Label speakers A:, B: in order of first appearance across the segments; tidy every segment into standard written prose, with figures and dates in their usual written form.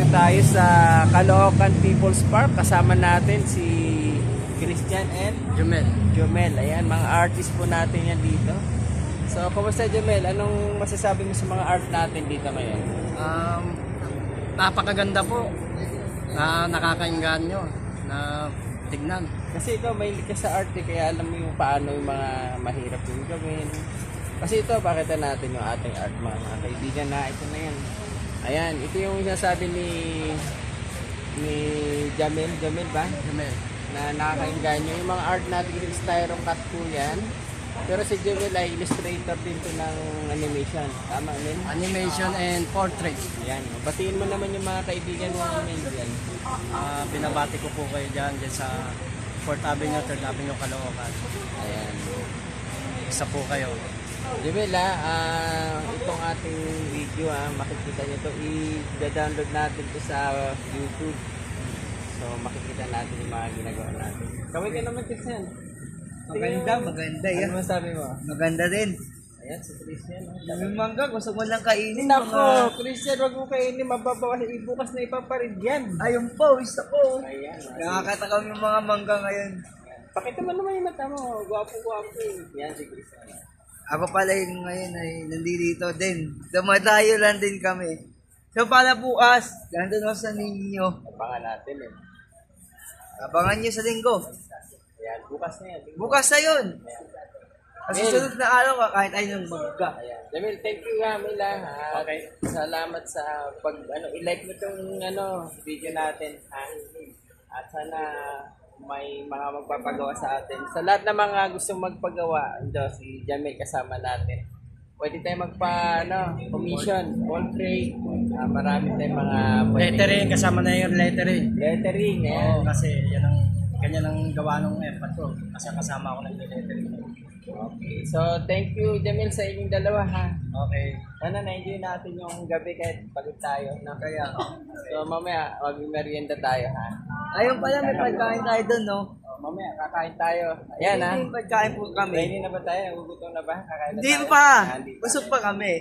A: tayo sa Caloocan People's Park. Kasama natin si Christian and Jomel. Ayan, mga artist po natin yan dito. So, kumusta Jomel? Anong masasabi mo sa mga art natin dito ngayon?
B: Napakaganda po. Nakakainganyo na tignan.
A: Kasi ikaw mahilig ka sa art kaya alam mo yung paano yung mga mahirap yung gawin. Kasi ito, pakita natin yung ating art mga kaibigan na ito na yan. Ayan, ito yung sinasabi ni Jamel ba?
B: Jomel.
A: Na nakakainganyo. Yung mga art natin yung styrofoam cut po yan. Pero si Jamel ay illustrator din to ng animation. Tama, Amin?
B: Animation and portrait.
A: Ayan. Batiin mo naman yung mga kaibigan mo Amin dyan.
B: Binabati ko po kayo dyan sa 4th Avenue, 3rd Avenue, Caloocan.
A: Ayan.
B: Isa po kayo.
A: Jamel, itong ating video, makikita nyo ito. I-download natin ito sa YouTube. So, makikita natin yung mga ginagawa natin. Kaway ka naman, Christian.
C: Maganda yan.
A: Ano masabi mo?
C: Maganda din.
A: Ayan, si Christian.
C: Yung mangga, gusto mo lang kainin.
A: Nako, Christian, wag mo kainin. Mababawas. Ibukas na ipaparid yan.
C: Ayun po, isa po.
A: Ayan.
C: Nakakatakam yung mga mangga ngayon.
A: Pakita mo naman yung mata mo. Gwapo-gwapo eh. Yan si Christian.
C: Ako pala yung ngayon ay nandito din. Dumadayo lang din kami. So pala bukas, nandun ako sa ninyo.
A: Abangan natin eh.
C: Abangan nyo sa linggo.
A: Ayan, bukas na yan.
C: Bukas na yun. Kasi sunod na araw kahit ay ng mangga.
A: Ayan. Jamil, thank you Mila. Okay. Salamat sa pag i-like mo tong video natin. At sana may mga magpapagawa sa atin. Sa lahat ng mga gustong magpagawa, si Jamil kasama natin. Pwede tayo commission, portrait, marami tayong mga
B: Lettering, kasama na yung lettering.
A: Lettering,
B: Oo, kasi ganyan ang gawa ng effort ko. Kasi kasama ako ng lettering.
A: Okay. So, thank you Jamil sa inyong dalawa
B: Okay.
A: Sana na-enjoy natin yung gabi kahit pagod tayo. Kaya, so mamaya mag-merienda tayo
C: Ayun pala, may pagkain tayo doon, no?
A: Mamaya kakain tayo. Ayan
C: May pagkain po kami.
A: Ready na ba tayo? Nagugutom na ba? Kakain na
C: Hindi
A: tayo?
C: pa.
A: Hindi pa.
C: Busog pa kami.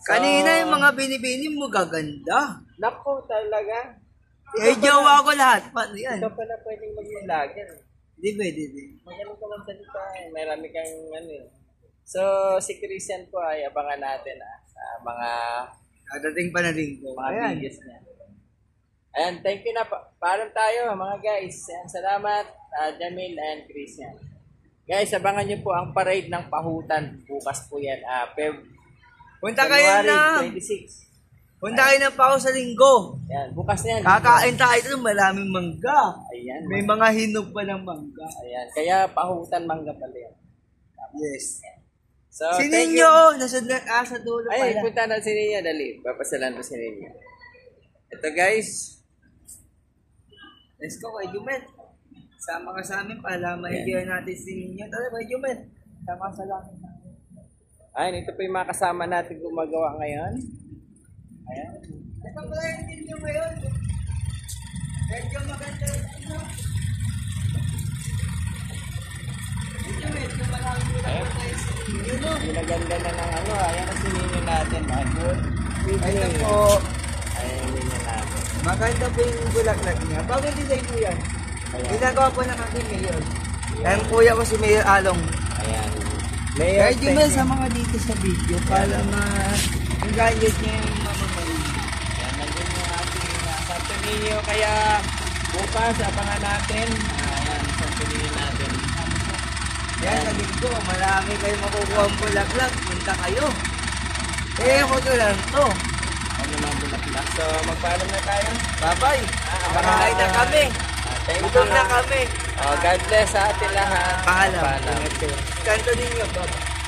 A: So,
C: Kanina yung mga binibini mo gaganda.
A: Naku talaga.
C: Eh, jowa ko lahat. Paano yan?
A: Ito pala pwedeng mag-vlogger.
C: Hindi pwede din.
A: Magaling ka lang salita Marami kang So, si Christian po ay abangan natin sa mga
C: Dadating pa na rin ko.
A: mga videos niya. Ayan, thank you na. Paalam tayo mga guys. Ayan, salamat Jamil and Christian. Guys, abangan nyo po ang parade ng Pahutan. Bukas po yan.
C: Punta kayo na.
A: 26.
C: Punta kayo na pa ako sa linggo.
A: Ayan, bukas na yan.
C: Kakain tayo doon. Maraming mangga.
A: Ayan.
C: May mga hinog pa ng mangga.
A: Ayan, kaya Pahutan mangga pala yan.
C: Yes.
A: So,
C: Si
A: thank
C: Ninyo,
A: you.
C: sa dulo
A: Ay,
C: pala.
A: punta na si Ninyo. Dali, papasalan ko si Ninyo. Ito guys.
C: Let's go kay Jumel. Sama ka sa amin para maibigan natin si Ninyo. Tara kay Jumel. Sama sa langit natin.
A: Ayun, ito po yung mga kasama natin gumagawa ngayon. Ayan.
C: Ito pala yung Ninyo ngayon. Medyo maganda yung Ninyo. Medyo maraming mula tayo si Ninyo, no?
A: Ginaganda na ng ayan ang sinino natin. Good.
C: Ito po.
A: Ayan yung Ninyo natin.
C: Maganda po yung bulaklak niya. Bagong design po yan.
A: Ayan.
C: Ginagawa po ng aking mayor. Ayan kuya ko si Mayor Along.
A: Ayan.
C: Kaya
A: thank
C: Jumel
A: you.
C: sa mga dito sa video para ma-encourage niya yung mamamayin.
A: Ayan, nandun yung ating Santo Niño. Kaya bukas, abangan natin. Ayan, Santo Niño natin.
C: Yan, sa linggo, marami kayo makukuha ang bulaklak. Punta kayo. Eh, ako to lang to.
A: Ano mga bulaklak. So, magpaalam na tayo.
C: Bye-bye. Makakain na kami.
A: Thank you.
C: Gutom na kami.
A: God bless sa atin lahat.
C: Paalam.
A: Paalam.
C: Kanto ninyo, bye.